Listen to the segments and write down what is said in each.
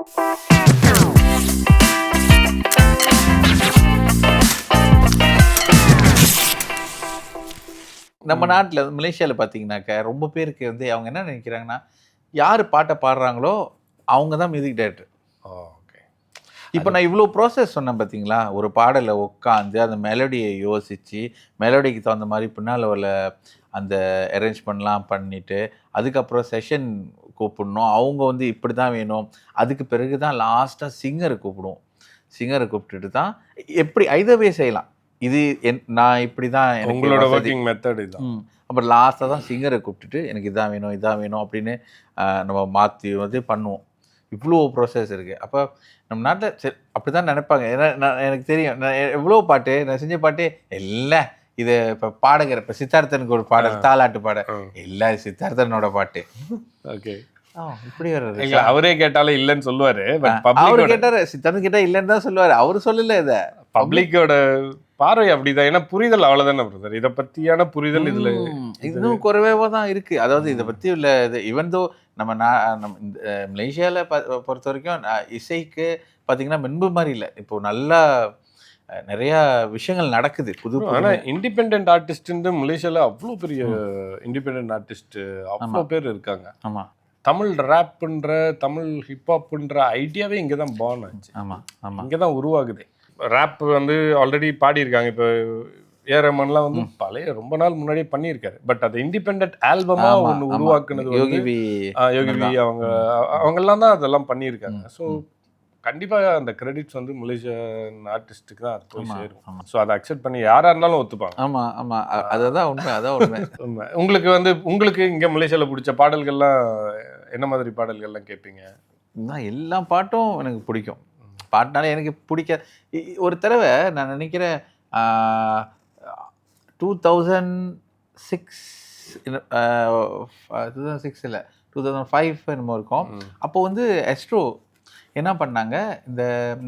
நம்ம நாட்டுல மலேசியால பார்த்தீங்கன்னாக்க, ரொம்ப பேருக்கு வந்து அவங்க என்ன நினைக்கிறாங்கன்னா, யாரு பாட்ட பாடுறாங்களோ, அவங்க தான் மியூசிக் டைரக்டர். ஓகே. இப்ப நான் இவ்ளோ ப்ராசஸ் சொன்னேன் பார்த்தீங்களா? ஒரு பாடல உட்காந்து, அந்த மெலோடிய யோசிச்சு, மெலோடிக்கு தகுந்த மாரி பின்னால உள்ள அந்த அரேஞ்ச்மெண்ட்லாம் பண்ணிட்டு, அதுக்கப்புறம் செஷன் கூப்பிடணும். அவங்க வந்து இப்படிதான் வேணும். அதுக்கு பிறகு தான் லாஸ்ட்டா சிங்கர கூப்பிடுவோம். சிங்கர கூப்பிட்டுட்டு தான் எப்படி ஐதர் வே செய்யலாம். இது நான் இப்படிதான் எனக்கு உங்களோட வசதி. ஒர்க்கிங் மெத்தட் இதுதான். அப்புறம் லாஸ்ட்டா தான் சிங்கர கூப்பிட்டுட்டு, எனக்கு இதான் வேணும், இதான் வேணும் அப்படின்னு நம்ம மாத்தி வந்து பண்ணுவோம். இவ்ளோ ப்ராசஸ் இருக்கு. அப்ப நம்ம நாட்ல சரி அப்படிதான் நெனைப்பாங்க. ஏன்னா எனக்கு தெரியும். நான் எவ்ளோ பாட்டு நான் செஞ்ச பாட்டு எல்லாம் இது இப்ப பாடகர் இப்ப சித்தார்த்தனுக்கு ஒரு பாடல் தாலாட்டு பாட எல்லாம் சித்தார்த்தனோட பாட்டு. ஓகே. இப்படி வர்றது. இல்ல அவரே கேட்டாலும் இல்லன்னு சொல்லுவாரு. பட் அவரு பப்ளிக் கேட்டாரு சித்தார்த்தன் கேட்டா இல்லன்னு தான் சொல்லுவாரு. அவரு சொல்லல இத. பப்ளிக்கோட பார்வை அப்படிதான். ஏன்னா புரிதல் அவ்வளவுதானே பிரதர். இத பத்தியான புரிதல் இதுல இன்னும் குறைவா தான் இருக்கு. அதாவது இத பத்தி உள்ள இது ஈவன் தோ நம்ம இந்த மலேசியால பொறுத்த வரைக்கும் இசைக்கு பார்த்தீங்கன்னா முன்பு மாரி இல்ல. இப்போ நல்லா நெறைய விஷயங்கள் நடக்குது. ஆனா இண்டிபெண்டன்ட் ஆர்டிஸ்ட் மலேசியால அவ்வளோ பெரிய இண்டிபெண்டன்ட் ஆர்டிஸ்ட் அவ்வளோ பேர் இருக்காங்க. ஆமா. தமிழ் ராப்ன்ற தமிழ் ஹிப்ஹாப்ன்ற ஐடியாவே இங்க தான் பார்ன் ஆச்சு. ஆமா, ஆமா. இங்க தான் உருவாகுது. ராப் வந்து ஆல்ரெடி பாடியிருக்காங்க. இப்போ ஏ ரஹ்மான்லாம் வந்து பழைய ரொம்ப நாள் முன்னாடியே பண்ணியிருக்காரு. பட் அது இண்டிபெண்டன்ட் ஆல்பமா ஒன்று உருவாக்குனது வந்து யோகிவி அவங்கெல்லாம் தான் அதெல்லாம் பண்ணியிருக்காங்க. ஸோ கண்டிப்பாக அந்த கிரெடிட்ஸ் வந்து மலேசியன் ஆர்டிஸ்ட்டுக்கு தான் அது போய் சேரும். ஸோ அதை அக்செப்ட் பண்ணி யாராக இருந்தாலும் ஒத்துப்பாங்க. ஆமா ஆமா அதுதான் உண்மை. அதான் உண்மை. உண்மை. உங்களுக்கு வந்து உங்களுக்கு இங்கே மலேசியாவில் பிடிச்ச பாடல்கள்லாம் என்ன மாதிரி பாடல்கள்லாம் கேட்பீங்க? நான் எல்லா பாட்டும் எனக்கு பிடிக்கும். பாட்டுனாலே எனக்கு பிடிக்க ஒரு தடவை நான் நினைக்கிறேன் 2006 இல்லை 2005 என்னமோ இருக்கும். அப்போ வந்து எஸ்ட்ரோ என்ன பண்ணாங்க, இந்த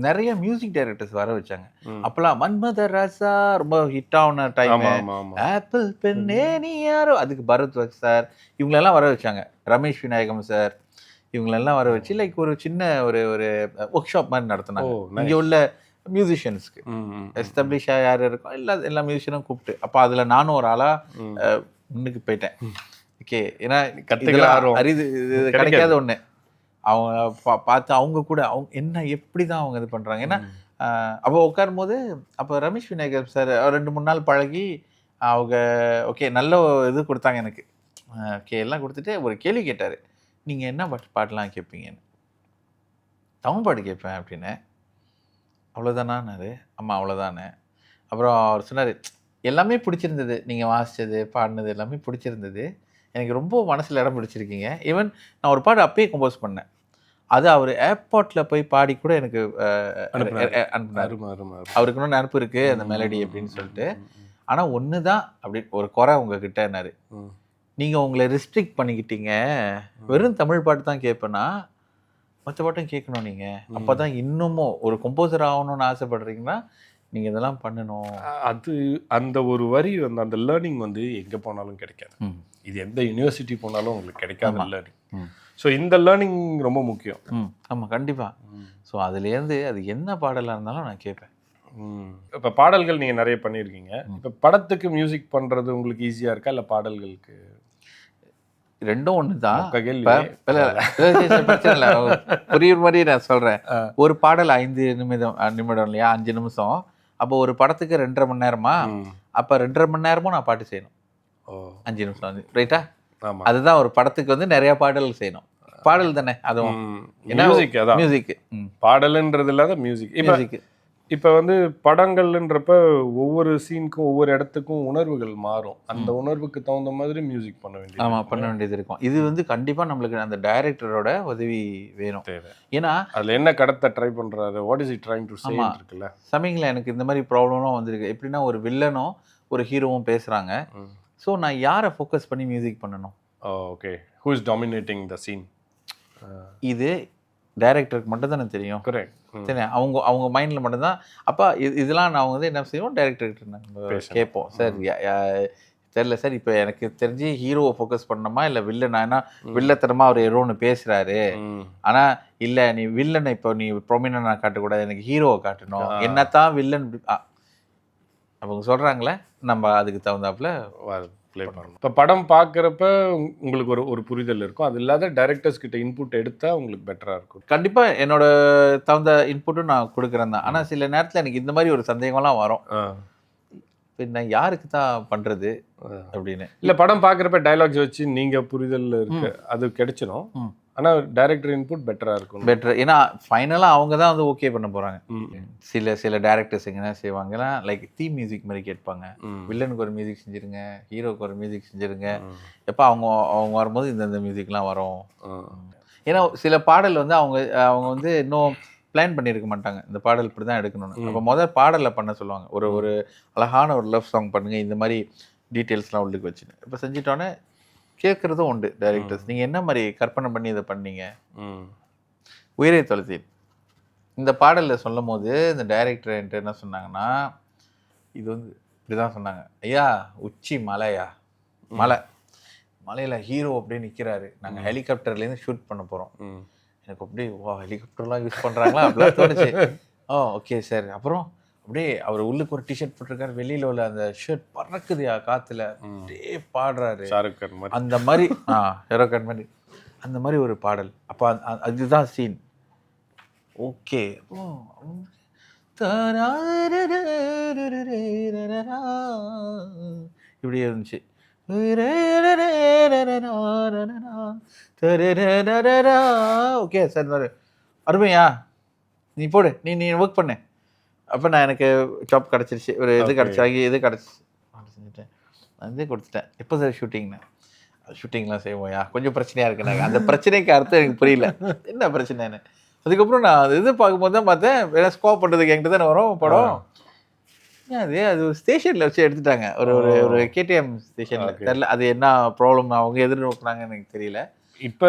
நிறைய மியூசிக் டைரக்டர்ஸ் வர வச்சாங்க. அப்பெல்லாம் மன்மத ராசா ரொம்ப ஹிட் ஆன டைம், ஆப்பிள் பெண்ணே நீ யாரோ அதுக்கு பரத் சார் இவங்களெல்லாம் வர வச்சாங்க. ரமேஷ் விநாயகம் சார் இவங்களெல்லாம் வர வச்சு லைக் ஒரு சின்ன ஒரு ஒரு ஒர்க் ஷாப் மாதிரி நடத்தினாங்க. இங்கே உள்ள மியூசிஷியன்ஸ்க்கு எஸ்டாப்ளிஷாக யார் இருக்கோ எல்லா மியூசிஷியனும் கூப்பிட்டு. அப்போ அதில் நானும் ஒரு ஆளாக முன்னுக்கு போயிட்டேன். ஓகே, ஏன்னா கற்றுக்கலாம் அரிது கிடைக்காத ஒன்று. அவங்க பார்த்து அவங்க கூட அவங்க என்ன எப்படி தான் அவங்க இது பண்ணுறாங்க. ஏன்னா அப்போ உட்காரும்போது அப்போ ரமேஷ் விநாயகர் சார் 2-3 நாள் பழகி அவங்க ஓகே நல்ல இது கொடுத்தாங்க எனக்கு. ஓகே எல்லாம் கொடுத்துட்டு ஒரு கேள்வி கேட்டார், நீங்கள் என்ன பாட்டெலாம் கேட்பீங்கன்னு. தமிழ் பாட்டு கேட்பேன் அப்படின்னு. அவ்வளோதானான்னாரு. ஆமாம் அவ்வளோதானே. அப்புறம் அவர் சொன்னார், எல்லாமே பிடிச்சிருந்தது, நீங்கள் வாசித்தது பாடினது எல்லாமே பிடிச்சிருந்தது, எனக்கு ரொம்ப மனசில் இடம் பிடிச்சிருக்கீங்க. ஈவன் நான் ஒரு பாட்டு அப்பயே கம்போஸ் பண்ணேன். அது அவர் ஏர்போர்ட்டில் போய் பாடி கூட எனக்கு அனுப்புனார். அவருக்கு இன்னும் நினப்பு இருக்குது அந்த மெலடி அப்படின்னு சொல்லிட்டு. ஆனால் ஒன்று தான் அப்படி ஒரு குறை உங்ககிட்டனாரு, நீங்கள் உங்களை ரெஸ்ட்ரிக்ட் பண்ணிக்கிட்டீங்க, வெறும் தமிழ் பாட்டு தான் கேட்பேன்னா மற்ற பாட்டும் கேட்கணும் நீங்கள். அப்போ தான் இன்னமும் ஒரு கம்போசர் ஆகணும்னு ஆசைப்படுறீங்கன்னா நீங்கள் இதெல்லாம் பண்ணணும். அது அந்த ஒரு வரி வந்து அந்த லேர்னிங் வந்து எங்கே போனாலும் கிடைக்காது. இது எந்த யூனிவர்சிட்டி போனாலும் உங்களுக்கு கிடைக்காத லேர்னிங். ஸோ இந்த லேர்னிங் ரொம்ப முக்கியம். ஆமாம் கண்டிப்பாக. ஸோ அதுலேருந்து அது என்ன பாடலாக இருந்தாலும் நான் கேட்பேன். இப்போ பாடல்கள் நீங்கள் நிறைய பண்ணியிருக்கீங்க. இப்போ படத்துக்கு மியூசிக் பண்ணுறது உங்களுக்கு ஈஸியாக இருக்கா இல்லை பாடல்களுக்கு? ரெண்டும் ஒன்று தான். பிரச்சனை இல்லை, புரியுற மாதிரி நான் சொல்கிறேன். ஒரு பாடல் 5 நிமிடம் இல்லையா, 5 நிமிஷம். அப்போ ஒரு படத்துக்கு 2.5 மணி நேரமா, அப்போ 2.5 மணி நேரமும் நான் பாட்டு செய்யணும். 5 நிமிஷம் வந்து ரைட்டா. அதுதான் ஒரு படத்துக்கு வந்து நிறைய பாடல் செய்யணும். பாடல் தானே அதுவும். மியூசிக் அதான் மியூசிக். பாடல்ன்றது இல்லாத மியூசிக். இப்போ வந்து படங்கள்ன்றப்ப ஒவ்வொரு சீனுக்கும் ஒவ்வொரு இடத்துக்கும் உணர்வுகள் மாறும். அந்த உணர்வுக்கு தகுந்த மாதிரி மியூசிக் பண்ண வேண்டியது. ஆமாம், பண்ண வேண்டியது இருக்கும். இது வந்து கண்டிப்பாக நம்மளுக்கு அந்த டைரக்டரோட உதவி வேணும். ஏன்னா அதில் என்ன கடத்த ட்ரை பண்ணுறாரு, what is it trying to say இருக்குல்ல. சமயங்களில் எனக்கு இந்த மாதிரி ப்ராப்ளம்லாம் வந்திருக்கு. எப்படின்னா ஒரு வில்லனும் ஒரு ஹீரோவும் பேசுகிறாங்க. ஸோ நான் யாரை ஃபோக்கஸ் பண்ணி மியூசிக் பண்ணணும்? Okay, who is dominating the scene? இது டைரக்டருக்கு மட்டும் தானே தெரியும். கரெக்ட். சரி, அவங்க மைண்டில் மட்டும்தான். அப்போ இதெல்லாம் நான் வந்து என்ன செய்வோம், டைரக்டர்கிட்ட நம்ம கேட்போம். சார் தெரியல சார். இப்போ எனக்கு தெரிஞ்சு ஹீரோவை ஃபோக்கஸ் பண்ணணுமா இல்லை வில்லனா? ஏன்னா வில்லத்தனமா அவர் ஏதோ ஒன்று பேசுறாரு. ஆனா இல்ல நீ வில்லனை இப்போ நீ ப்ரொமினா காட்டக்கூடாது, எனக்கு ஹீரோவை காட்டணும், என்னத்தான் வில்லன் அவங்க சொல்றாங்களே, நம்ம அதுக்கு தகுந்தாப்புல ப்ளே பண்ணணும். இப்போ படம் பார்க்குறப்ப உங்களுக்கு ஒரு புரிதல் இருக்கும். அது இல்லாத டைரக்டர்ஸ் கிட்ட இன்புட் எடுத்தால் உங்களுக்கு பெட்டராக இருக்கும். கண்டிப்பாக என்னோட தகுந்த இன்புட்டும் நான் கொடுக்குறேன் தான். ஆனால் சில நேரத்தில் எனக்கு இந்த மாதிரி ஒரு சந்தேகம்லாம் வரும். பின்ன யாருக்கு தான் பண்ணுறது அப்படின்னு. இல்லை படம் பார்க்குறப்ப டைலாக்ஸ் வச்சு நீங்கள் புரிதல் இருக்கு அது கிடைச்சிடும். ஆனால் டைரக்டர் இன்புட் பெட்டராக இருக்கும். பெட்டர். ஏன்னா ஃபைனலாக அவங்க தான் வந்து ஓகே பண்ண போகிறாங்க. சில டேரக்டர்ஸ் என்ன செய்வாங்கன்னா லைக் தீம் மியூசிக் மாதிரி கேட்பாங்க. வில்லனுக்கு ஒரு மியூசிக் செஞ்சுருங்க, ஹீரோக்கு ஒரு மியூசிக் செஞ்சுருங்க, எப்போ அவங்க வரும்போது இந்த மியூசிக்லாம் வரும். ஏன்னா சில பாடல் வந்து அவங்க வந்து இன்னும் பிளான் பண்ணியிருக்க மாட்டாங்க, இந்த பாடல் இப்படி தான் எடுக்கணும்னு. அப்போ முதல் பாடலில் பண்ண சொல்லுவாங்க, ஒரு அழகான ஒரு லவ் சாங் பண்ணுங்கள், இந்த மாதிரி டீட்டெயில்ஸ்லாம் உள்ளுக்கு வச்சுன்னு. இப்போ செஞ்சிட்டோன்னே கேட்குறதும் உண்டு டைரக்டர்ஸ், நீங்கள் என்ன மாதிரி கற்பனை பண்ணி இதை பண்ணீங்க. உயிரை தொலைத்தேன் இந்த பாடலில் சொல்லும் போது இந்த டைரக்டர் என்கிட்ட என்ன சொன்னாங்கன்னா, இது வந்து இப்படி தான் சொன்னாங்க, ஐயா உச்சி மலையா மலையில் ஹீரோ அப்படியே நிற்கிறாரு, நாங்கள் ஹெலிகாப்டர்லேருந்து ஷூட் பண்ண போகிறோம். எனக்கு அப்படியே வா ஹெலிகாப்டர்லாம் யூஸ் பண்ணுறாங்களா அப்படிலாம் தோணுச்சு. Okay sir. அப்புறம் அப்படியே அவர் உள்ளுக்கு ஒரு டிஷர்ட் போட்டிருக்காரு, வெளியில் உள்ள அந்த ஷர்ட் பறக்குதுயா காற்றுல, அப்படியே பாடுறாரு அந்த மாதிரி. ஷாருக்கான் மாதிரி அந்த மாதிரி ஒரு பாடல். அப்போ அதுதான் சீன். ஓகே இப்படியே இருந்துச்சு. ஓகே சார் அருமையா, நீ போடு, நீ ஒர்க் பண்ணு. அப்போ நான் எனக்கு ஜாப் கிடச்சிருச்சு, ஒரு இது கிடச்சி இது கிடச்சி செஞ்சுட்டேன், வந்து கொடுத்துட்டேன். எப்போ சார் ஷூட்டிங்லாம் செய்வோம்யா, கொஞ்சம் பிரச்சனையாக இருக்குனாங்க. அந்த பிரச்சனைக்கு அர்த்தம் எனக்கு புரியல, என்ன பிரச்சனைன்னு. அதுக்கப்புறம் நான் அது இது பார்க்கும்போது தான் பார்த்தேன், வேறு ஸ்கோப் பண்ணுறதுக்கு என்கிட்ட தானே வரும் படம். அது ஒரு ஸ்டேஷனில் வச்சு எடுத்துட்டாங்க, ஒரு கேடிஎம் ஸ்டேஷனில். தெரியல அது என்ன ப்ராப்ளம் அவங்க எதிர்நோக்குனாங்கன்னு எனக்கு தெரியல. இப்போ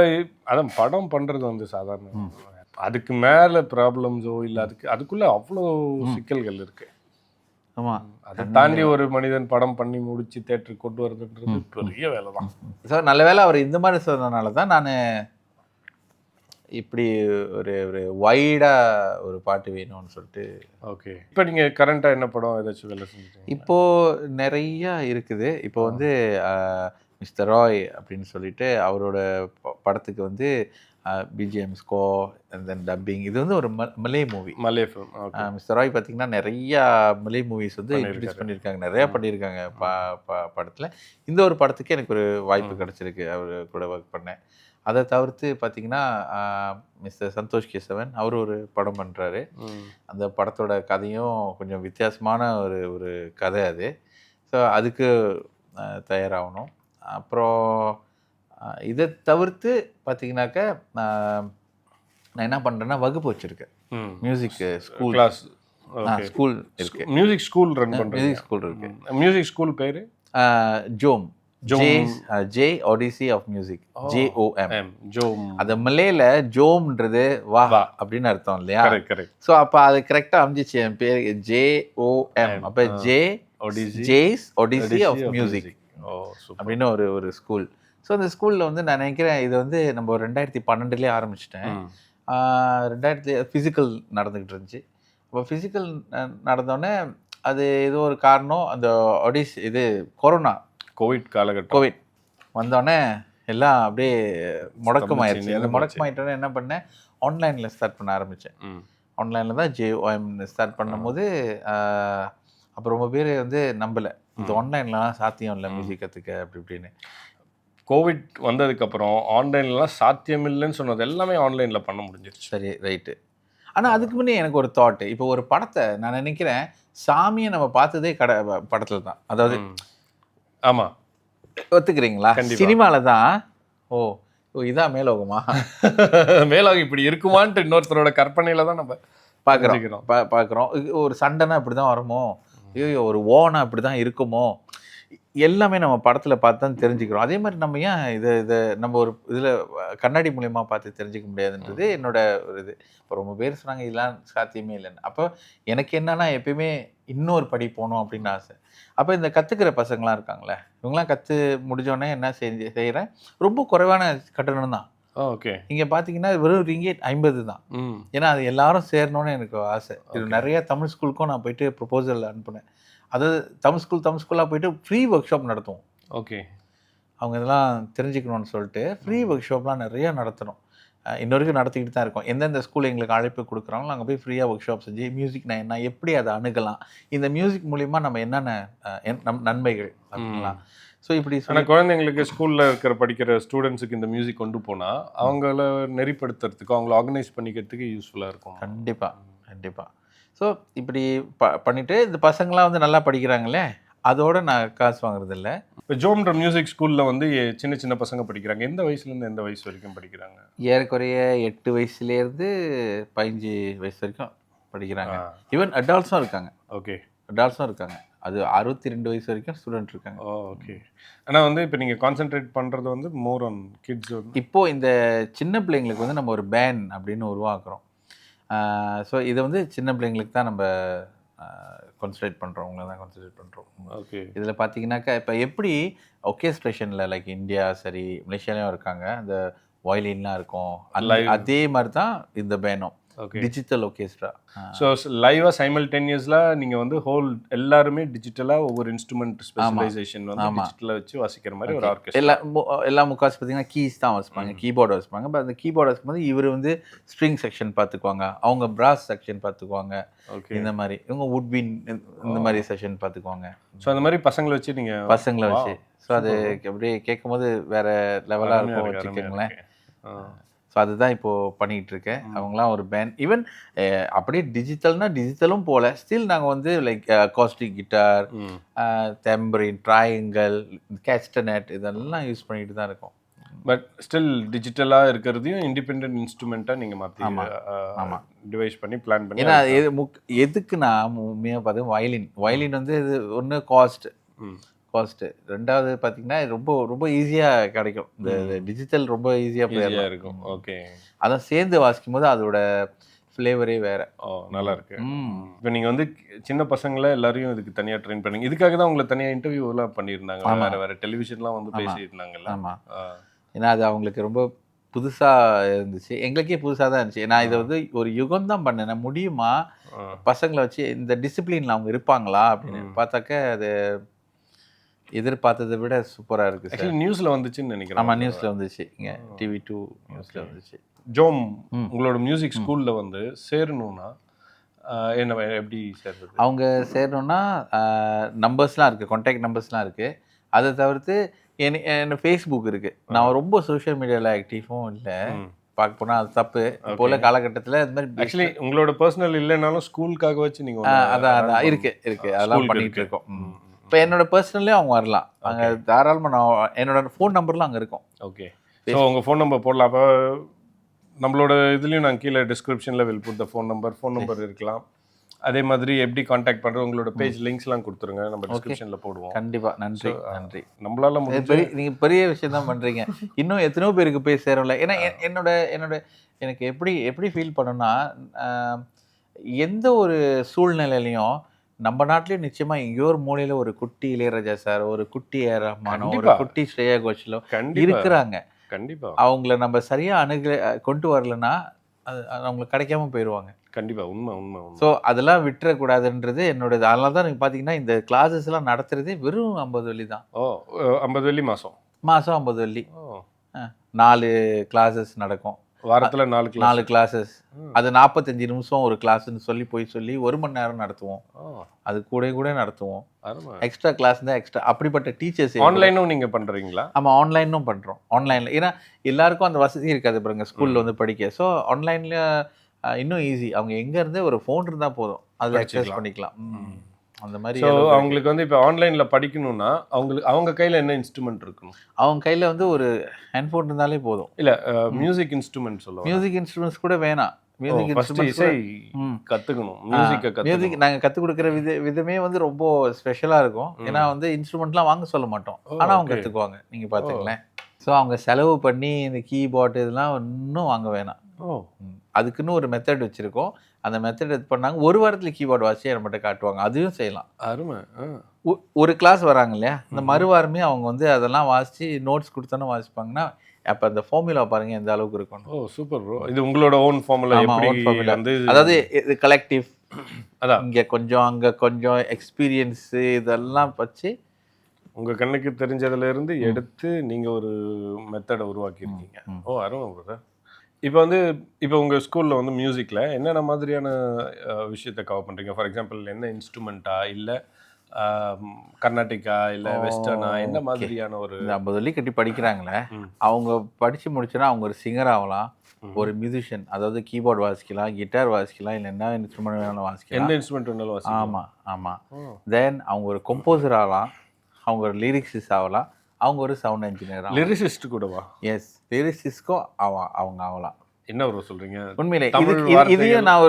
அதான் படம் பண்ணுறது வந்து சாதாரண, அதுக்கு மேலே ப்ராப்ளம்ஸோ இல்லை அதுக்குள்ளே அவ்வளோ சிக்கல்கள் இருக்கு. ஆமாம், அதை தாண்டி ஒரு மனிதன் படம் பண்ணி முடிச்சு தேட்டருக்கு கொண்டு வரதுன்றது பெரிய வேலை தான். சார் நல்ல வேலை அவர் இந்த மாதிரி சொன்னதுனால தான் நான் இப்படி ஒரு வைடாக ஒரு பாட்டு வேணும்னு சொல்லிட்டு. ஓகே, இப்போ நீங்கள் கரண்ட்டாக என்ன படம் ஏதாச்சும் வேலை செஞ்சீங்க? இப்போது நிறையா இருக்குது. இப்போ வந்து மிஸ்டர் ராய் அப்படின்னு சொல்லிட்டு அவரோட படத்துக்கு வந்து BGM score and then dubbing. இது வந்து ஒரு மலே மூவி, மலே ஃபிலிம். மிஸ்டர் ராய் பார்த்தீங்கன்னா நிறையா மலே மூவிஸ் வந்து இன்ட்ரடியூஸ் பண்ணியிருக்காங்க, நிறையா பண்ணியிருக்காங்க படத்தில். இந்த ஒரு படத்துக்கு எனக்கு ஒரு வாய்ப்பு கிடச்சிருக்கு அவர் கூட ஒர்க் பண்ணேன். அதை தவிர்த்து பார்த்தீங்கன்னா மிஸ்டர் சந்தோஷ் கேசவன் அவர் ஒரு படம் பண்ணுறாரு. அந்த படத்தோட கதையும் கொஞ்சம் வித்தியாசமான ஒரு கதை அது. ஸோ அதுக்கு தயாராகணும். அப்புறம் இதை தவிர்த்து பார்த்தீங்கன்னாக்க நான் என்ன பண்ணுறேன்னா வகுப்பு வச்சுருக்கேன், மியூசிக் ஸ்கூல் ஸ்கூல் இருக்கு, மியூசிக் ஸ்கூல் ரன் பண்ணுறேன். மியூசிக் ஸ்கூல் இருக்கு. மியூசிக் ஸ்கூல் பேர் ஜோம், ஜே ஒடிசி ஆஃப் மியூசிக், ஜோம். அது மலேல ஜோம்ன்றது வா அப்படின்னு அர்த்தம் இல்லையா? ஸோ அப்போ அது கரெக்டாக அமைஞ்சிச்சு என் பேர் JOM. அப்போ ஜேஸ் ஒடிசி ஆஃப் மியூசிக் அப்படின்னு ஒரு ஸ்கூல். ஸோ அந்த ஸ்கூலில் வந்து நான் நினைக்கிறேன் இது வந்து நம்ம 2012 ஆரம்பிச்சிட்டேன். 2000 ஃபிசிக்கல் நடந்துக்கிட்டு இருந்துச்சு. அப்போ ஃபிசிக்கல் நடந்தோடனே அது ஏதோ ஒரு காரணம், அந்த ஒடிசி இது கோவிட் காலகட்டம், கோவிட் வந்தோடனே எல்லாம் அப்படியே முடக்கமாயிருச்சு. அந்த முடக்கமாயிட்டோன்னே என்ன பண்ணேன், ஆன்லைனில் ஸ்டார்ட் பண்ண ஆரம்பித்தேன். ஆன்லைனில் தான் JOM ஸ்டார்ட் பண்ணும்போது அப்போ ரொம்ப பேர் வந்து நம்பலை, இது ஆன்லைன்லாம் சாத்தியம் இல்லை மியூசிக் கற்றுக்க அப்படி இப்படின்னு. கோவிட் வந்ததுக்கப்புறம் ஆன்லைன்லாம் சாத்தியம் இல்லைன்னு சொன்னது எல்லாமே ஆன்லைனில் பண்ண முடிஞ்சிருச்சு. சரி, ரைட்டு. ஆனால் அதுக்கு முன்னே எனக்கு ஒரு தாட்டு, இப்போ ஒரு படத்தை நான் நினைக்கிறேன் சாமியை நம்ம பார்த்ததே படத்தில் தான். அதாவது ஆமாம், ஒத்துக்கிறீங்களா? சினிமாவில் தான் ஓ இதான் மேலோகமா, மேலோகம் இப்படி இருக்குமான்ட்டு இன்னொருத்தரோட கற்பனையில் தான் நம்ம பார்க்குறோம். ஒரு சண்டைனா இப்படி தான் வருமோ, ஐயோ ஒரு ஓனா இப்படி தான் இருக்குமோ, எல்லாமே நம்ம படத்துல பார்த்து தான் தெரிஞ்சுக்கிறோம். அதே மாதிரி நம்ம ஏன் இதை நம்ம ஒரு இதுல கண்ணாடி மூலியமா பார்த்து தெரிஞ்சுக்க முடியாதுன்றது என்னோட ஒரு இது. இப்போ ரொம்ப பேர் சொன்னாங்க இதெல்லாம் சாத்தியமே இல்லைன்னு. அப்போ எனக்கு என்னன்னா எப்பயுமே இன்னொரு படி போகணும் அப்படின்னு ஆசை. அப்போ இந்த கத்துக்கிற பசங்களாம் இருக்காங்களே, இவங்களாம் கத்து முடிஞ்சோடனே என்ன செய்றேன், ரொம்ப குறைவான கட்டணம் தான். ஓகே. இங்க பார்த்தீங்கன்னா வெறும் ரிங்கேட் 50 தான். ஏன்னா அது எல்லாரும் சேரணும்னு எனக்கு ஆசை. இது நிறைய தமிழ் ஸ்கூலுக்கும் நான் போயிட்டு ப்ரொபோசல் அனுப்புனேன். அதாவது தமிழ் ஸ்கூலா போயிட்டு ஃப்ரீ ஒர்க் ஷாப் நடத்துவோம். ஓகே. அவங்க இதெல்லாம் தெரிஞ்சுக்கணும்னு சொல்லிட்டு ஃப்ரீ ஒர்க் ஷாப்லாம் நிறைய நடத்தணும். இன்ன வரைக்கும் நடத்திக்கிட்டு தான் இருக்கோம். எந்தெந்த ஸ்கூல் எங்களுக்கு அழைப்பு கொடுக்குறாங்களோ அங்கே போய் ஃப்ரீயாக ஒர்க் ஷாப் செஞ்சு மியூசிக்னா என்ன, எப்படி அதை அணுகலாம், இந்த மியூசிக் மூலிமா நம்ம என்னென்ன நன்மைகள் அப்படின்லாம். ஸோ இப்படி ஆனால் குழந்தைங்களுக்கு ஸ்கூலில் படிக்கிற ஸ்டூடெண்ட்ஸுக்கு இந்த மியூசிக் கொண்டு போனால் அவங்கள நெறிப்படுத்துறதுக்கு அவங்கள ஆர்கனைஸ் பண்ணிக்கிறதுக்கு யூஸ்ஃபுல்லாக இருக்கும். கண்டிப்பாக. ஸோ இப்படி பண்ணிவிட்டு இந்த பசங்களாம் வந்து நல்லா படிக்கிறாங்களே, அதோட நான் காசு வாங்குறது இல்லை. இப்போ ஜோம்ன்ற மியூசிக் ஸ்கூலில் வந்து சின்ன சின்ன பசங்க படிக்கிறாங்க. எந்த வயசுலேருந்து எந்த வயசு வரைக்கும் படிக்கிறாங்க? ஏறக்குறைய 8 வயசுலேருந்து 15 வயசு வரைக்கும் படிக்கிறாங்க. ஈவன் அடால்ட்ஸும் இருக்காங்க. ஓகே. அடால்ட்ஸும் இருக்காங்க. அது 62 வயசு வரைக்கும் ஸ்டூடெண்ட் இருக்காங்க. ஓகே. ஆனால் வந்து இப்போ நீங்கள் கான்சென்ட்ரேட் பண்ணுறது வந்து மோர் ஆன் கிட்ஸ். இப்போது இந்த சின்ன பிள்ளைங்களுக்கு வந்து நம்ம ஒரு பேன் அப்படின்னு உருவாக்குறோம். ஸோ இதை வந்து சின்ன பிள்ளைங்களுக்கு தான் நம்ம கான்சன்ட்ரேட் பண்ணுறோம், உங்களை தான் கான்சன்ட்ரேட் பண்ணுறோம். ஓகே. இதில் பார்த்தீங்கன்னாக்கா இப்போ எப்படி ஒகேஸ்ட்ரேஷனில் லைக் இந்தியா சரி மலேசியாலையும் இருக்காங்க, அந்த வயலின்லாம் இருக்கும், அதே மாதிரி தான் இந்த பேனும் டிஜிட்டல் ஒகேஸ்ட்ரா. ஸோ லைவாக சைமல்டேனியஸில் நீங்கள் வந்து ஹோல் எல்லாருமே டிஜிட்டலாக ஒவ்வொரு இன்ஸ்ட்ருமெண்ட் ஸ்பெஷலைசேஷன் வந்து டிஜிட்டலாக வச்சு வாசிக்கிற மாதிரி ஒரு ஆர்கெஸ்ட்ரா. எல்லா முக்காசு பார்த்தீங்கன்னா கீஸ் தான் வாசிப்பாங்க, கீபோர்டு வாசிப்பாங்க. பட் அந்த கீபோர்டு வாசிக்கும்போது இவர் வந்து ஸ்ட்ரிங் செக்ஷன் பார்த்துக்குவாங்க, அவங்க பிராஸ் செக்ஷன் பார்த்துக்குவாங்க, இந்த மாதிரி இவங்க வுட்பின் இந்த மாதிரி செக்ஷன் பார்த்துக்குவாங்க. ஸோ அந்த மாதிரி பசங்களை வச்சு நீங்கள் பசங்களை வச்சு ஸோ அது அப்படியே கேட்கும்போது வேற லெவலாக இருக்கும் வச்சுக்கோங்களேன். ஸோ அதுதான் இப்போது பண்ணிகிட்டு இருக்கேன். அவங்களாம் ஒரு பேண்ட் ஈவன் அப்படியே டிஜிட்டலும் போல ஸ்டில் நாங்கள் வந்து லைக் அக்காஸ்டிக் கிட்டார், தெம்பரின், ட்ரையாங்கிள், கேஸ்டனட் இதெல்லாம் யூஸ் பண்ணிட்டு தான் இருக்கோம். பட் ஸ்டில் டிஜிட்டலாக இருக்கிறதையும் இண்டிபெண்ட் இன்ஸ்ட்ருமெண்ட்டாக நீங்கள் மாற்றி டிவைஸ் பண்ணி பிளான் பண்ணி. ஏன்னா எதுக்கு நான் உண்மையாக பார்த்தேன் வயலின் வந்து இது ஒன்று காஸ்ட்டு, ரெண்டாவது பார்த்தீங்கன்னா ரொம்ப ரொம்ப ஈஸியாக கிடைக்கும். இந்த டிஜிட்டல் ரொம்ப ஈஸியாக இருக்கும். ஓகே. அதான் சேர்ந்து வாசிக்கும் போது அதோட ஃப்ளேவரே வேற. நல்லா இருக்கு. இப்போ நீங்கள் வந்து சின்ன பசங்களை எல்லாரையும் இதுக்கு தனியாக ட்ரெயின் பண்ணீங்க. இதுக்காக தான் உங்களை தனியாக இன்டர்வியூலாம் பண்ணியிருந்தாங்க, வேறு டெலிவிஷன்லாம் வந்து பேசியிருந்தாங்கல்ல. ஆமாம். ஏன்னா அது அவங்களுக்கு ரொம்ப புதுசாக இருந்துச்சு, எங்களுக்கே புதுசாக தான் இருந்துச்சு. நான் இதை வந்து ஒரு யுகம் தான் பண்ணேன், முடியுமா பசங்களை வச்சு இந்த டிசிப்ளினில் அவங்க இருப்பாங்களா அப்படின்னு பார்த்தாக்க அது எதிர்பார்த்ததை விட சூப்பராக இருக்குது சார். நியூஸில் வந்துச்சுன்னு நினைக்கிறேன். ஆமாம், நியூஸில் வந்துச்சு, இங்கே TV2 நியூஸில் வந்துச்சு. ஜோம் உங்களோட மியூசிக் ஸ்கூலில் வந்து சேரணும்னா என்ன எப்படி சேர்றது? அவங்க சேரணும்னா நம்பர்ஸ்லாம் இருக்குது, கான்டாக்ட் நம்பர்ஸ்லாம் இருக்குது. அதை தவிர்த்து என்ன ஃபேஸ்புக் இருக்குது. நான் ரொம்ப சோஷியல் மீடியாவில் ஆக்டிவும் இல்லை, பார்க்க போனால் அது தப்பு. இப்போ உள்ள காலகட்டத்தில் அது மாதிரி ஆக்சுவலி உங்களோட பர்சனல் இல்லைனாலும் ஸ்கூலுக்காக வச்சு நீங்கள் அதான் இருக்குது அதெல்லாம் பண்ணிகிட்டு இருக்கோம். இப்போ என்னோட பர்சனல்லே அவங்க வரலாம், அங்கே தாராளமாக நான் என்னோட ஃபோன் நம்பர்லாம் அங்கே இருக்கும். ஓகே. ஸோ உங்கள் ஃபோன் நம்பர் போடலாம். அப்போ நம்மளோட இதுலேயும் நான் கீழே டிஸ்கிரிப்ஷனில் will put the phone number இருக்கலாம். அதே மாதிரி எப்படி காண்டாக்ட் பண்ணுறது உங்களோட பேஜ் லிங்க்ஸ்லாம் கொடுத்துருங்க, நம்ம டிஸ்கிரிப்ஷனில் போடுவோம். கண்டிப்பாக. நன்றி. நம்மளால நீங்கள் பெரிய விஷயம் தான் பண்ணுறீங்க. இன்னும் எத்தனையோ பேருக்கு போய் சேரல. ஏன்னா என்னோட எனக்கு எப்படி ஃபீல் பண்ணணும்னா, எந்த ஒரு சூழ்நிலையிலையும் நம்ம நாட்டிலேயும் நிச்சயமா எங்கேயோ ஒரு மூலையில ஒரு குட்டி இளையராஜா சார், ஒரு குட்டி ஏஆர் ரஹ்மானோ, ஒரு குட்டி ஸ்ரேயா கோஷலோ இருக்கிறாங்க. கண்டிப்பா அவங்கள நம்ம சரியா கொண்டு வரலன்னா அது அவங்களுக்கு கிடைக்காம போயிடுவாங்க. கண்டிப்பா. உண்மை. ஸோ அதெல்லாம் விட்டுறக்கூடாதுன்றது என்னோட. அதனால தான் நீங்கள் பார்த்தீங்கன்னா இந்த கிளாஸஸ் எல்லாம் நடத்துறதே வெறும் 50 வெள்ளி தான். 50 வெள்ளி மாதம் 50 வெள்ளி. 4 கிளாஸஸ் நடக்கும் வாரத்தில். 4 கிளாஸஸ். அது 45 நிமிஷம் ஒரு கிளாஸ்ன்னு சொல்லி 1 மணி நேரம் நடத்துவோம். அது கூட நடத்துவோம். எக்ஸ்ட்ரா கிளாஸ் தான் எக்ஸ்ட்ரா. அப்படிப்பட்ட டீச்சர்ஸ். ஆன்லைனும் நீங்கள் பண்ணுறீங்களா? ஆமாம், ஆன்லைனும் பண்ணுறோம். ஆன்லைனில் ஏன்னா எல்லாருக்கும் அந்த வசதி இருக்காது பாருங்க ஸ்கூலில் வந்து படிக்க. ஸோ ஆன்லைனில் இன்னும் ஈஸி. அவங்க எங்கேருந்து ஒரு ஃபோன் இருந்தால் போதும், அதில் அக்சஸ் பண்ணிக்கலாம். அந்த மாதிரி. ஸோ அவங்களுக்கு வந்து இப்போ ஆன்லைனில் படிக்கணும்னா அவங்க கையில் என்ன இன்ஸ்ட்ருமெண்ட் இருக்கணும்? அவங்க கையில் வந்து ஒரு ஹேண்ட்ஃபோன் இருந்தாலே போதும். இல்லை மியூசிக் இன்ஸ்ட்ருமெண்ட் சொல்லுவாங்க. மியூசிக் இன்ஸ்ட்ருமெண்ட்ஸ் கூட வேணாம். மியூசிக் ஃபர்ஸ்ட் இசை கத்துக்கணும், மியூசிக்கை மியூசிக் கத்துக்கணும். நாங்கள் கற்றுக் கொடுக்குற விதமே வந்து ரொம்ப ஸ்பெஷலாக இருக்கும். ஏன்னா வந்து இன்ஸ்ட்ருமெண்ட்லாம் வாங்க சொல்ல மாட்டோம், ஆனால் அவங்க கற்றுக்குவாங்க. நீங்கள் பார்த்துங்களேன். ஸோ அவங்க செலவு பண்ணி இந்த கீபோர்டு இதெல்லாம் இன்னும் வாங்க வேணாம். அதுக்குன்னு ஒரு மெத்தட் வச்சுருக்கோம். அந்த மெத்தட் இது பண்ணாங்க, ஒரு வாரத்தில் கீபோர்டு வாசி நம்மகிட்ட காட்டுவாங்க. அதையும் செய்யலாம். அருமை. ஒரு கிளாஸ் வராங்க இல்லையா, இந்த மறுவாரமே அவங்க வந்து அதெல்லாம் வாசித்து நோட்ஸ் கொடுத்தோன்னு வாசிப்பாங்கன்னா, அப்போ அந்த ஃபார்முலா பாருங்கள் எந்த அளவுக்கு இருக்கும். Super bro. இது உங்களோட ஓன் ஃபார்முலா? எப்படி வந்து, அதாவது இது கலெக்டிவ், அதான் இங்கே கொஞ்சம் அங்கே கொஞ்சம் எக்ஸ்பீரியன்ஸு இதெல்லாம் வச்சு உங்கள் கண்ணுக்கு தெரிஞ்சதுல இருந்து எடுத்து நீங்கள் ஒரு மெத்தடை உருவாக்கியிருக்கீங்க. அருமை ப்ரோ. இப்போ உங்கள் ஸ்கூலில் வந்து மியூசிக்கில் என்னென்ன மாதிரியான விஷயத்தை கவர் பண்ணுறீங்க? ஃபார் எக்ஸாம்பிள் என்ன இன்ஸ்ட்ருமெண்ட்டா, இல்லை கர்நாடிக்கா, இல்லை வெஸ்டர்னா, என்ன மாதிரியான ஒரு இந்த 50 வெள்ளி கட்டி படிக்கிறாங்களே, அவங்க படித்து முடிச்சோன்னா அவங்க ஒரு சிங்கர் ஆகலாம், ஒரு மியூசிஷியன், அதாவது கீபோர்டு வாசிக்கலாம், கிட்டார் வாசிக்கலாம், இல்லை என்ன இன்ஸ்ட்ருமெண்ட் வேணாலும் வாசிக்கலாம். எந்த இன்ஸ்ட்ருமெண்ட் வேணாலும் வாசிக்கலாம். ஆமாம். தென் அவங்க ஒரு கம்போசர் ஆகலாம், அவங்க ஒரு லிரிக்ஸிஸ்ட் ஆகலாம், அவங்க ஒரு சவுண்ட் இன்ஜினியர் ஆகலாம். லிரிசிஸ்ட் கூடவா? எஸ், லிரிக்ஸிஸ்ட்க்கும் அவங்க ஆகலாம். என்ன ஒரு சொல்கிறீங்க? உண்மையிலே இதையும் நான்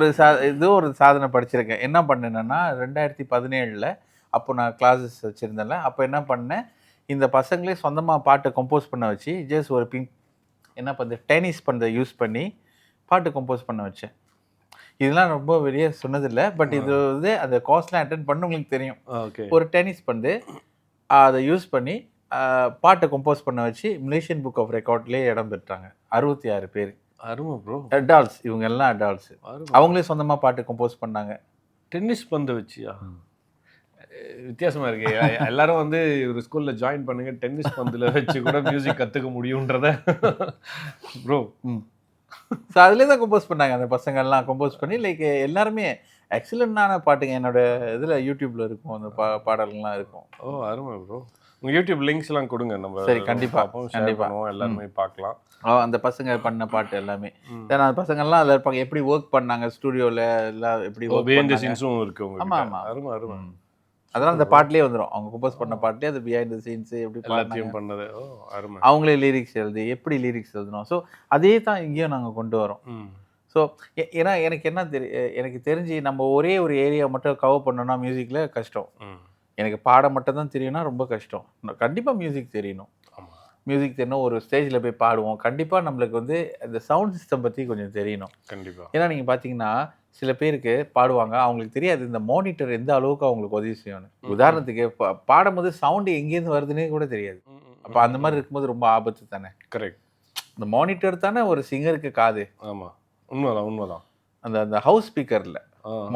ஒரு சாதனை படிச்சிருக்கேன். என்ன பண்ணேன்னா 2017 அப்போ நான் கிளாஸஸ் வச்சுருந்தேன்ல, அப்போ என்ன பண்ணேன், இந்த பசங்களே சொந்தமாக பாட்டை கம்போஸ் பண்ண வச்சு ஜஸ்ட் ஒரு என்ன பண்ணுறது, டென்னிஸ் பண்ணுறதை யூஸ் பண்ணி பாட்டு கம்போஸ் பண்ண வச்சேன். இதெல்லாம் ரொம்ப வெளியே சொன்னதில்லை, பட் இது வந்து அந்த கோர்ஸ்லாம் அட்டென்ட் பண்ணவங்களுக்கு தெரியும். ஒரு டென்னிஸ் பண்ணி அதை யூஸ் பண்ணி பாட்டை கம்போஸ் பண்ண வச்சு மலேசியன் புக் ஆஃப் ரெக்கார்ட்லேயே இடம் பெற்றாங்க. 66 பேர். அருமை ப்ரோ. அடால்ட்ஸ், இவங்க எல்லாம் அடால்ட்ஸ். அவங்களே சொந்தமாக பாட்டு கம்போஸ் பண்ணாங்க. டென்னிஸ் பந்து வச்சியா? வித்தியாசமாக இருக்கு. எல்லாரும் வந்து ஒரு ஸ்கூலில் ஜாயின் பண்ணுங்க, டென்னிஸ் பந்தில் வச்சு கூட மியூசிக் கற்றுக்க முடியுன்றத ப்ரோ. ஸோ அதிலே தான் கம்போஸ் பண்ணாங்க அந்த பசங்கள்லாம். கம்போஸ் பண்ணி லைக் எல்லாருமே எக்ஸலண்டான பாட்டுங்க. என்னோட இதில் யூடியூப்பில் இருக்கும், அந்த பாடல்கள்லாம் இருக்கும். அருமை ப்ரோ. உங்கள் யூடியூப் லிங்க்ஸ்லாம் கொடுங்க, நம்ம சரி கண்டிப்பாக எல்லாருமே பார்க்கலாம். அந்த பசங்க பண்ண பாட்டு எல்லாமே. ஏன்னா அந்த பசங்கள்லாம் அதில் இருப்பாங்க, எப்படி ஒர்க் பண்ணாங்க ஸ்டூடியோவில், எல்லாம் எப்படி பிஹைண்ட் தி சீன்ஸும் இருக்கு உங்களுக்கு. ஆமாம். அருமை. அதெல்லாம் அந்த பாட்டிலே வந்துடும். அவங்க கம்போஸ் பண்ண பாட்டிலே அது பிஹைண்ட் தி சீன்ஸ் எப்படி எல்லாத்தையும் பண்ணது. அருமை. அவங்களே லிரிக்ஸ் எழுதி எப்படி லிரிக்ஸ் எழுதணும். ஸோ அதே தான் இங்கேயும் நாங்கள் கொண்டு வரோம். ஸோ ஏன்னா எனக்கு தெரிஞ்சு நம்ம ஒரே ஒரு ஏரியா மட்டும் கவர் பண்ணோம்னா மியூசிக்கில் கஷ்டம். எனக்கு பாடம் மட்டும் தான் தெரியும்னா ரொம்ப கஷ்டம். கண்டிப்பாக மியூசிக் தெரியணும். மியூசிக் தெரியணும், ஒரு ஸ்டேஜில் போய் பாடுவோம். கண்டிப்பாக நம்மளுக்கு வந்து அந்த சவுண்ட் சிஸ்டம் பற்றி கொஞ்சம் தெரியணும். கண்டிப்பாக. ஏன்னா நீங்கள் பார்த்தீங்கன்னா சில பேருக்கு பாடுவாங்க, அவங்களுக்கு தெரியாது இந்த மானிட்டர் எந்த அளவுக்கு அவங்களுக்கு உதவி செய்யணும். உதாரணத்துக்கு பாடும்போது சவுண்டு எங்கேருந்து வருதுன்னே கூட தெரியாது. அப்போ அந்த மாதிரி இருக்கும்போது ரொம்ப ஆபத்து தானே. கரெக்ட். இந்த மானிட்டர் தானே ஒரு சிங்கருக்கு காது. ஆமாம், உண்மைதான். அந்த ஹவுஸ் ஸ்பீக்கரில்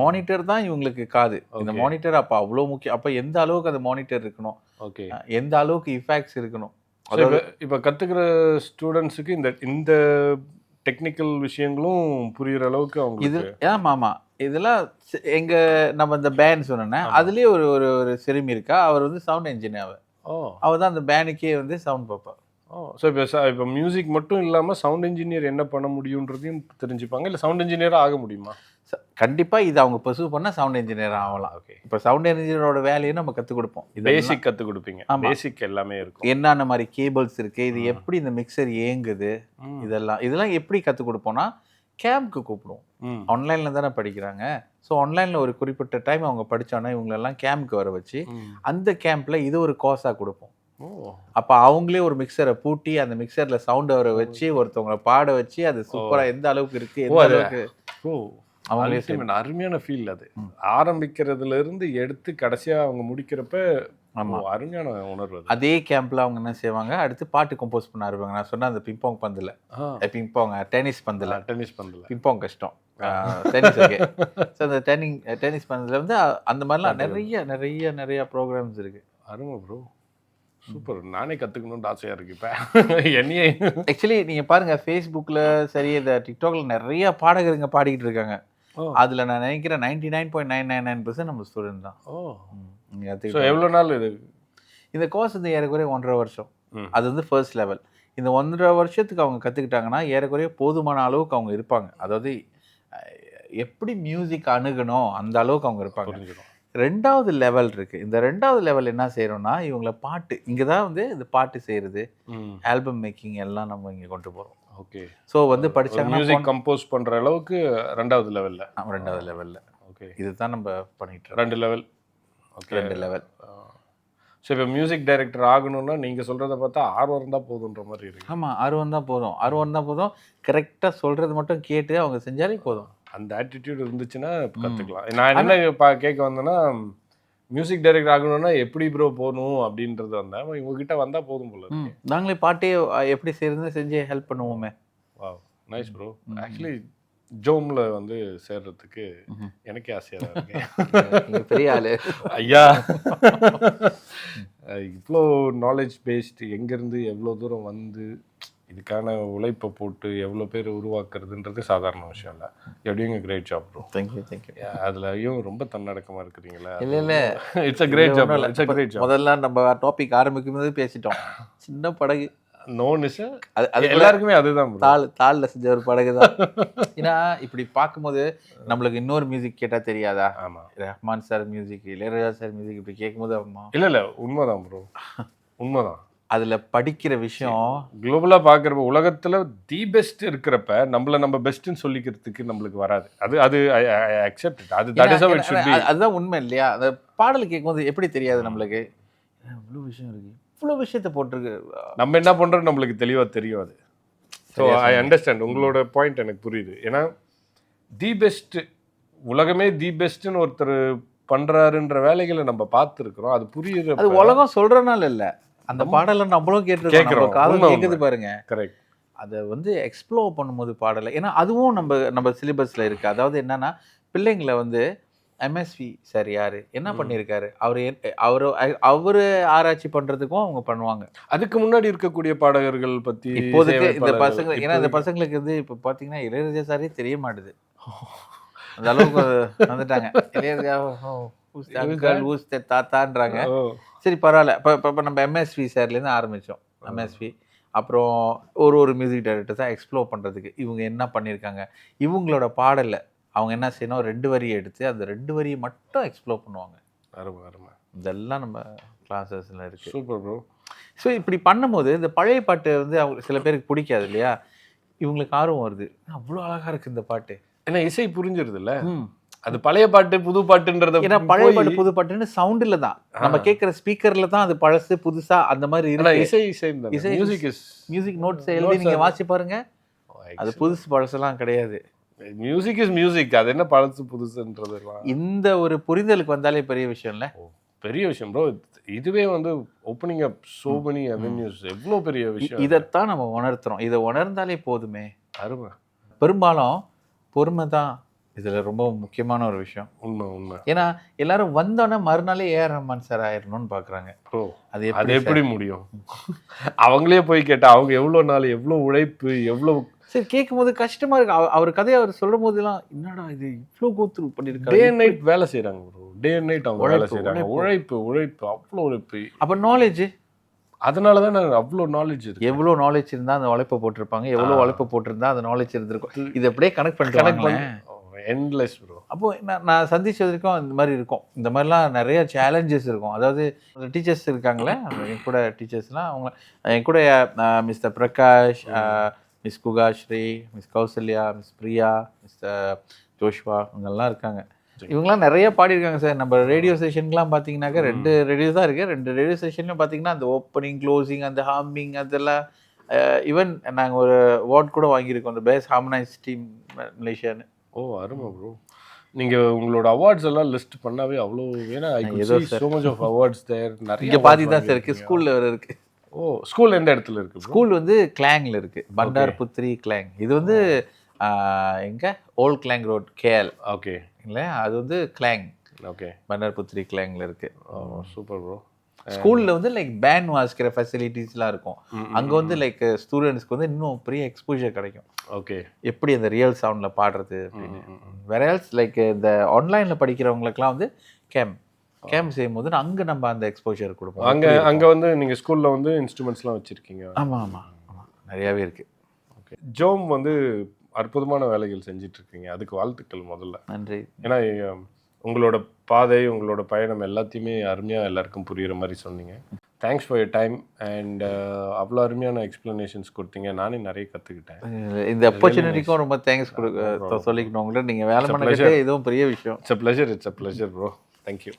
மானிட்டர் தான் இவங்களுக்கு காது. இந்த மானிட்டர் அப்போ அவ்வளோ முக்கியம். அப்போ எந்த அளவுக்கு அந்த மானிட்டர் இருக்கணும், எந்த அளவுக்கு இஃபெக்ட்ஸ் இருக்கணும். இப்போ கற்றுக்கிற ஸ்டூடெண்ட்ஸுக்கு இந்த டெக்னிக்கல் விஷயங்களும் புரியுற அளவுக்கு அவங்க இது ஆமாம். இதெல்லாம் நம்ம இந்த பேண்ட் சொன்னோன்னா அதுலேயே ஒரு சிறுமி இருக்கா, அவர் வந்து சவுண்ட் இன்ஜினியர். அவர் தான் அந்த பேண்டுக்கே வந்து சவுண்ட் பார்ப்பார். ஸோ இப்போ மியூசிக் மட்டும் இல்லாமல் சவுண்ட் இன்ஜினியர் என்ன பண்ண முடியுன்றதையும் தெரிஞ்சுப்பாங்க. இல்லை சவுண்ட் இன்ஜினியராக ஆக முடியுமா? கண்டிப்பாக இது அவங்க பர்சூ பண்ணால் சவுண்ட் இன்ஜினியர் ஆகலாம். இப்போ சவுண்ட் இன்ஜினியரோட வேலையை நம்ம கற்றுக் கொடுப்போம். பேசிக் கற்றுக் கொடுப்பீங்க. பேசிக் எல்லாமே இருக்கும். என்னென்ன மாதிரி கேபிள்ஸ் இருக்குது, இது எப்படி இந்த மிக்சர் இயங்குது, இதெல்லாம் எப்படி கற்றுக் கொடுப்போம்னா கேம்ப்க்கு கூப்பிடுவோம். ஆன்லைனில் தானே படிக்கிறாங்க. ஸோ ஆன்லைனில் ஒரு குறிப்பிட்ட டைம் அவங்க படித்தோன்னா இவங்களெல்லாம் கேம்ப்க்கு வர வச்சு அந்த கேம்பில் இது ஒரு கோர்ஸாக கொடுப்போம். அப்போ அவங்களே ஒரு மிக்சரை பூட்டி அந்த மிக்சரில் சவுண்ட் வர வச்சு ஒருத்தவங்களை பாட வச்சு அது சூப்பராக எந்த அளவுக்கு இருக்குது, எந்த அளவுக்கு அவங்களே அருமையான ஃபீல். அது ஆரம்பிக்கிறதுல இருந்து எடுத்து கடைசியாக அவங்க முடிக்கிறப்ப அருமையான உணர்வு. அதே கேம்ப்ல அவங்க என்ன செய்வாங்க, அடுத்து பாட்டு கம்போஸ் பண்ண ஆரம்பிப்பாங்க. நான் சொன்ன அந்த பிங்பாங் பந்தில், டென்னிஸ் பந்தில் பிங்பாங் கஷ்டம், டென்னிஸ் ஓகே. ஸோ அந்த டென்னிஸ் பந்தில் வந்து அந்த மாதிரிலாம் நிறைய ப்ரோக்ராம்ஸ் இருக்கு. அருமை ப்ரோ, சூப்பர். நானே கற்றுக்கணும்னு ஆசையாக இருக்கு. இப்போ என்னையே ஆக்சுவலி நீங்கள் பாருங்கள், ஃபேஸ்புக்கில் சரி இந்த டிக்டாக்ல நிறைய பாடகருங்க பாடிக்கிட்டு இருக்காங்க. அதில் நான் நினைக்கிறேன் 99.999% நம்ம ஸ்டூடெண்ட் தான். எவ்வளோ நாள் இது இந்த கோர்ஸ் வந்து ஏறக்குறைய 1.5 வருஷம். அது வந்து ஃபர்ஸ்ட் லெவல். இந்த 1.5 வருஷத்துக்கு அவங்க கற்றுக்கிட்டாங்கன்னா ஏறக்குறைய போதுமான அளவுக்கு அவங்க இருப்பாங்க. அதாவது எப்படி மியூசிக் அணுகணும் அந்த அளவுக்கு அவங்க இருப்பாங்க. 2வது லெவல் இருக்குது. இந்த 2வது லெவல் என்ன செய்கிறோம்னா இவங்களை பாட்டு இங்கே தான் வந்து இந்த பாட்டு செய்கிறது, ஆல்பம் மேக்கிங் எல்லாம் நம்ம இங்கே கொண்டு போகிறோம். ஓகே. ஸோ வந்து படிச்சாங்கன்னா மியூசிக் கம்போஸ் பண்ற அளவுக்கு 2வது லெவல்ல. 2வது லெவல்ல. ஓகே. இதுதான் நம்ம பண்ணிட்டு இருக்கோம். 2 லெவல். ஓகே. 2 லெவல். ஸோ இப்போ மியூசிக் டைரக்டர் ஆகணும்னா நீங்க சொல்றத பார்த்தா ஆர்வம் இருந்தா போதுன்ற மாதிரி இருக்கு. ஆமா, ஆர்வம் தான் போதும். ஆர்வம் தான் போதும். கரெக்டா சொல்றது மட்டும் கேட்டு அவங்க செஞ்சாலே போதும். அந்த ஆட்டிடியூட் இருந்துச்சுன்னா கத்துக்கலாம். நான் என்ன கேட்க வந்தேன்னா, மியூசிக் டைரக்டர் ஆகணும்னா எப்படி ப்ரோ போகணும் அப்படின்றது வந்தேன். உங்ககிட்ட வந்தா போதும் போல இருக்கு. நாங்களே பாட்டே எப்படி செய்யறதுன்னு செஞ்சு ஹெல்ப் பண்ணுவோமே. Wow, nice bro. ஆக்சுவலி ஜோம்ல வந்து சேர்றதுக்கு எனக்கே ஆசையா தான் இருக்கு. பெரிய ஆளு ஐயா. இவ்வளோ நாலேஜ் பேஸ்டு எங்கேருந்து எவ்வளோ தூரம் வந்து இதுக்கான உழைப்பை போட்டு எவ்வளோ பேர் உருவாக்குறதுன்றது சாதாரண விஷயம் இல்லை. எப்படிங்க great job bro. Thank you thank you. அதுலயும் ரொம்ப தன்னடக்கமாக இருக்கிறீங்களா? இல்லை இல்லை, it's a great job. It's a great job. முதல்ல நம்ம டாபிக் ஆரம்பிக்கும் போது பேசிட்டோம். சின்ன படகு அது எல்லாருக்குமே அதுதான் தாள்ல செஞ்ச ஒரு படகு தான். ஏன்னா இப்படி பார்க்கும்போது நம்மளுக்கு இன்னொரு மியூசிக் கேட்டா தெரியாதா? ஆமா, Rahman sir music, Ilaiyaraaja sir music இப்படி கேட்கும்போது அம்மா இல்ல உண்மைதான் ப்ரோ, உண்மைதான். அதுல படிக்கிற விஷயம் குளோபலா பாக்குறப்ப உலகத்துல தி பெஸ்ட் இருக்கிறப்ப நம்ம பெஸ்ட்னு சொல்லிக்கிறதுக்கு நம்மளுக்கு வராது. அது அக்செப்ட் இட். அதுதான் உண்மை இல்லையா? அந்த பாடல் கேட்கும்போது எப்படி தெரியாது நம்மளுக்கு இவ்வளவு விஷயம் இருக்கு, இவ்வளவு விஷயத்தை போட்டிருக்கு, நம்ம என்ன பண்றோம் நம்மளுக்கு தெளிவா தெரியும் அது. ஸோ ஐ அண்டர்ஸ்டாண்ட் உங்களோட பாயிண்ட், எனக்கு புரியுது. ஏன்னா தி பெஸ்ட், உலகமே தி பெஸ்ட்னு ஒருத்தர் பண்றாருன்ற வேலைகளை நம்ம பார்த்துருக்கிறோம். அது புரியுது. அது உலகம் சொல்றனால இல்ல, அந்த பாடலை நம்மளும் கேட்டுருக்கோம், காலம் கேட்குது பாருங்க. கரெக்ட். அதை வந்து எக்ஸ்ப்ளோர் பண்ணும்போது பாடலை, ஏன்னா அதுவும் நம்ம சிலபஸ்ல இருக்கு. அதாவது என்னன்னா, பிள்ளைங்களை வந்து எம்எஸ்வி சார் யாரு, என்ன பண்ணியிருக்காரு, அவரு ஆராய்ச்சி பண்றதுக்கும் அவங்க பண்ணுவாங்க. அதுக்கு முன்னாடி இருக்கக்கூடிய பாடகர்கள் பத்தி இப்போதைக்கு இந்த பசங்க, ஏன்னா இந்த பசங்களுக்கு வந்து இப்போ பார்த்தீங்கன்னா இளையராஜா சாரே தெரிய மாட்டுது, அந்த அளவுக்கு வந்துட்டாங்க. இளையராஜா தாத்தான்றாங்க. சரி பரவாயில்ல. இப்போ நம்ம எம்எஸ்வி சார்லேருந்து ஆரம்பித்தோம். எம்எஸ்வி அப்புறம் ஒரு மியூசிக் டைரக்டர் தான் எக்ஸ்ப்ளோர் பண்ணுறதுக்கு இவங்க என்ன பண்ணியிருக்காங்க, இவங்களோட பாடலை அவங்க என்ன செய்யணும், 2 வரியை எடுத்து அந்த 2 வரியை மட்டும் எக்ஸ்ப்ளோர் பண்ணுவாங்க. அருமை. இதெல்லாம் நம்ம கிளாஸஸில் இருக்குது. Super bro. ஸோ இப்படி பண்ணும்போது இந்த பழைய பாட்டு வந்து அவங்க சில பேருக்கு பிடிக்காது இல்லையா, இவங்களுக்கு ஆர்வம் வருது, அவ்வளோ அழகாக இருக்குது இந்த பாட்டு, ஏன்னா இசை புரிஞ்சிருது இல்லை. அது பழைய பாட்டு புது பாட்டுன்றது, ஏன்னா பழைய பாட்டு புது பாட்டுன்னு சவுண்டில் தான் நம்ம கேட்குற, ஸ்பீக்கரில் தான் அது பழசு புதுசா அந்த மாதிரி இருக்கு. இசை மியூசிக் நோட்ஸ் எழுதி நீங்கள் வாசி பாருங்க, அது புதுசு பழசுலாம் கிடையாது. Music is music. அது என்ன பழசு புதுசுன்றதுலாம், இந்த ஒரு புரிதலுக்கு வந்தாலே பெரிய விஷயம் இல்லை. பெரிய விஷயம் ப்ரோ. இதுவே வந்து opening up so many avenues, எவ்வளோ பெரிய விஷயம். இதைத்தான் நம்ம உணர்த்துறோம். இதை உணர்ந்தாலே போதுமே. அருமை. பெரும்பாலும் பொறுமை தான் இதுல ரொம்ப முக்கியமான ஒரு விஷயம். உண்மை. ஏன்னா எல்லாரும் வந்தோடனே மறுநாளே ஏஆர் ரஹ்மான் சார் ஆயிரணும்னு பாக்குறாங்க. அது எப்படி முடியும்? அவங்களே போய் கேட்டா அவங்க எவ்வளவு நாள், எவ்வளவு உழைப்பு, எவ்வளவு. சரி, கேட்கும் போது கஷ்டமா இருக்கு. அவர் கதையை அவர் சொல்லும் போதெல்லாம் என்னடா இது இவ்வளோ கோத்ரூ பண்ணிருக்காரு. டே அண்ட் நைட் வேலை செய்யறாங்க ப்ரோ. டே அண்ட் நைட் அவங்க வேலை செய்யறாங்க. உழைப்பு அவ்வளோ உழைப்பு. அப்ப நாலேஜ், அதனாலதான் அவ்வளோ நாலேஜ் இருக்கு. எவ்வளோ நாலேஜ் இருந்தா அந்த உழைப்பை போட்டிருப்பாங்க, எவ்வளோ உழைப்பை போட்டிருந்தா அந்த நாலேஜ் இருந்திருக்கும். இது அப்படியே கனெக்ட் பண்ணிட்டு எண்ட்லெஸ் ப்ரோ. அப்போ நான் சந்திச்ச வரைக்கும் இந்த மாதிரி இருக்கும். இந்த மாதிரிலாம் நிறைய சேலஞ்சஸ் இருக்கும். அதாவது டீச்சர்ஸ் இருக்காங்களே, என் கூட டீச்சர்ஸ்லாம், அவங்க என் கூட mister Prakash, miss Guhasri, miss Kausalya, miss Priya, mister Joshua, இவங்கெல்லாம் இருக்காங்க. இவங்கெல்லாம் நிறைய பாடியிருக்காங்க சார். நம்ம ரேடியோ ஸ்டேஷனுக்குலாம் பார்த்தீங்கன்னாக்கா 2 ரேடியோ தான் இருக்குது. 2 ரேடியோ ஸ்டேஷன்லையும் பார்த்தீங்கன்னா அந்த ஓப்பனிங், க்ளோசிங், அந்த ஹார்மிங், அதெல்லாம் ஈவன் நாங்கள் ஒரு அவார்ட் கூட வாங்கியிருக்கோம், அந்த பெஸ்ட் ஹார்மனைஸ் டீம் மலேசியான்னு. ஓ அருமை ப்ரோ. நீங்க உங்களோட அவார்ட்ஸ் எல்லாம் லிஸ்ட் பண்ணாவே அவ்வளோ, ஏன்னா ஏதோ so much of awards there. நிறைய பாதி தான் சார் இருக்குது, ஸ்கூலில் வேறு இருக்குது. ஓ, ஸ்கூல் எந்த இடத்துல இருக்கு? ஸ்கூல் வந்து கிளாங்கில் இருக்கு, பண்டார் புத்ரி கிளாங். இது வந்து எங்க ஓல்ட் கிளாங் ரோட் கேஎல். ஓகே. இல்லை, அது வந்து கிளாங். ஓகே, பண்டார் புத்ரி கிளாங்கில் இருக்கு. Super bro. ஸ்கூலில் வந்து லைக் பேண்ட் வாசிக்கிற ஃபெசிலிட்டிஸ்லாம் இருக்கும். அங்கே வந்து லைக் ஸ்டூடெண்ட்ஸ்க்கு வந்து இன்னும் பெரிய எக்ஸ்போஜர் கிடைக்கும். ஓகே, எப்படி அந்த ரியல் சவுண்டில் பாடுறது அப்படின்னு. வேற எல்ஸ் லைக் இந்த ஆன்லைனில் படிக்கிறவங்களுக்குலாம் வந்து கேம் செய்யும்போது அங்கே நம்ம அந்த எக்ஸ்போஜர் கொடுப்போம். அங்கே வந்து நீங்கள் ஸ்கூலில் வந்து இன்ஸ்ட்ருமெண்ட்ஸ்லாம் வச்சுருக்கீங்க? ஆமாம், நிறையாவே இருக்குது. ஓகே, ஜோம் வந்து அற்புதமான வேலைகள் செஞ்சிட்ருக்கீங்க, அதுக்கு வாழ்த்துக்கள் முதல்ல. நன்றி. ஏன்னா உங்களோட பாதை, உங்களோட பயணம் எல்லாத்தையுமே அருமையாக எல்லாருக்கும் புரிகிற மாதிரி சொன்னீங்க. Thanks for your time and அவ்வளோ அருமையான எக்ஸ்ப்ளனேஷன்ஸ் கொடுத்தீங்க. நானே நிறைய கற்றுக்கிட்டேன். இந்த ஆப்பர்ச்சுனிட்டிக்கும் ரொம்ப தேங்க்ஸ் சொல்லிக்கணும் உங்கள்கிட்ட. நீங்கள் வேலை பண்ணிக்கிட்டே இதுவும் பெரிய விஷயம். It's a pleasure bro. Thank you.